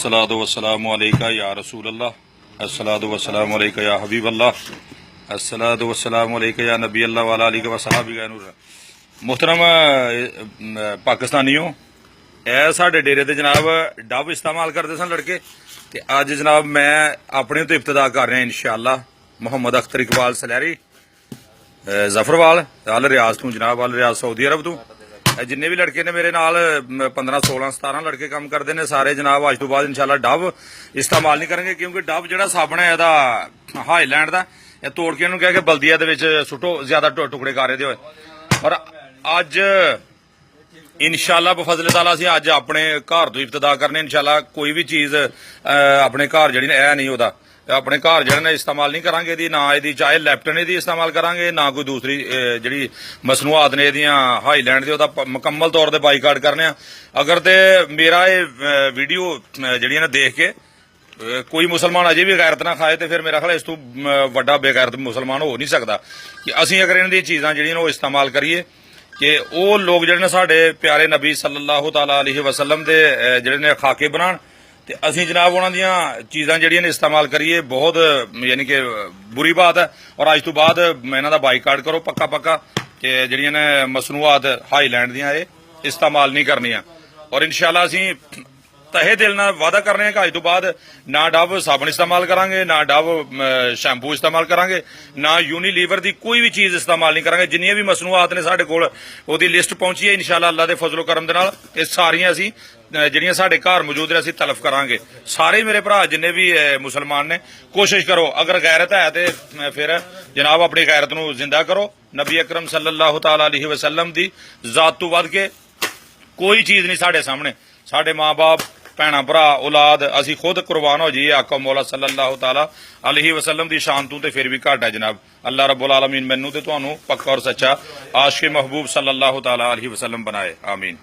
الصلاۃ والسلام علیکہ یا رسول اللہ، الصلاۃ والسلام علیکہ یا حبیب اللہ، الصلاۃ والسلام علیکہ یا نبی اللہ وعلیہ آلہ وصحبہ نور۔ محترم پاکستانیوں، اے ساڈے ڈیرے تے جناب ڈب استعمال کرتے سن لڑکے، تے اج جناب میں اپنے تو ابتدا کر رہا انشاءاللہ۔ محمد اختر اقبال سلیری ظفروال ال ریاض تو جناب، ال ریاض سعودی عرب تو جننے بھی لڑکے نے میرے نال 15 16 17 لڑکے کام کرتے ہیں سارے جناب اج تو بعد انشاءاللہ ڈب استعمال نہیں کریں گے، کیونکہ ڈب جہاں صابن ہے یہ ہالینڈ کا، یہ توڑ کے انہوں کہہ کے بلدیا سٹو زیادہ ٹکڑے کر رہے ہوئے۔ اور اج انشاءاللہ بفضل تعالیٰ اسی اج اپنے گھر تو ابتدا کرنے انشاءاللہ۔ کوئی بھی چیز اپنے گھر جہی اے نہیں ہوتا، اپنے گھر جہاں استعمال نہیں کریں گے، نہ یہ چاہے لیپٹن یہ استعمال کریں گے، نہ کوئی دوسری جڑی مصنوعات نے یہ ہائی لینڈ کے مکمل طور پر بائیکاٹ کرنے۔ اگر تے میرا یہ ویڈیو جڑی نا دیکھ کے کوئی مسلمان اجے بھی غیرت نہ کھائے تو پھر میرا خیال اس تو وڈا بے غیرت مسلمان ہو نہیں سکتا کہ اسی اگر انہاں دی چیزاں جڑیاں وہ استعمال کریے کہ وہ لوگ جڑے نے ساڈے پیارے نبی صلی اللہ تعالی علیہ وسلم دے جڑے نے خاکے بنان، تے اسی جناب انہاں دیاں چیزاں جڑیاں نے استعمال کریے، بہت یعنی کہ بری بات ہے۔ اور اج تو بعد انہاں دا بائیکاٹ کرو پکا کہ جڑیاں نے مصنوعات ہائی لینڈ دیاں یہ استعمال نہیں کرنیاں۔ اور انشاءاللہ اسی تہے دل نال وعدہ کر رہے ہیں کہ اج تو بعد نہ ڈب صابن استعمال کریں گے، نہ ڈب شیمپو استعمال کریں گے، نہ یونیلیور دی کوئی بھی چیز استعمال نہیں کریں گے۔ جنیاں بھی مصنوعات نے ساڈے کول وہی لسٹ پہنچی ہے انشاءاللہ اللہ دے فضل و کرم دے نال، یہ ساریاں اسی جڑیاں ساڈے گھر موجود نے اسی تلف کریں گے۔ سارے میرے بھرا جننے بھی مسلمان نے کوشش کرو، اگر غیرت ہے تے پھر جناب اپنی غیرت نو زندہ کرو۔ نبی اکرم صلی اللہ تعالی علیہ وسلم دی ذات تو ود کے کوئی چیز نہیں ساڈے سامنے، ساڈے ماں باپ بھੈਣਾਂ ਭਰਾ اولاد اسی خود قربان ہو جائیے آقا مولا صلی اللہ تعالی علیہ وسلم دی شان تو تے پھر بھی گھٹ ہے جناب۔ اللہ رب العالمین مینوں تے تانوں پکا اور سچا عاشق محبوب صلی اللہ تعالی علیہ وسلم بنائے، آمین۔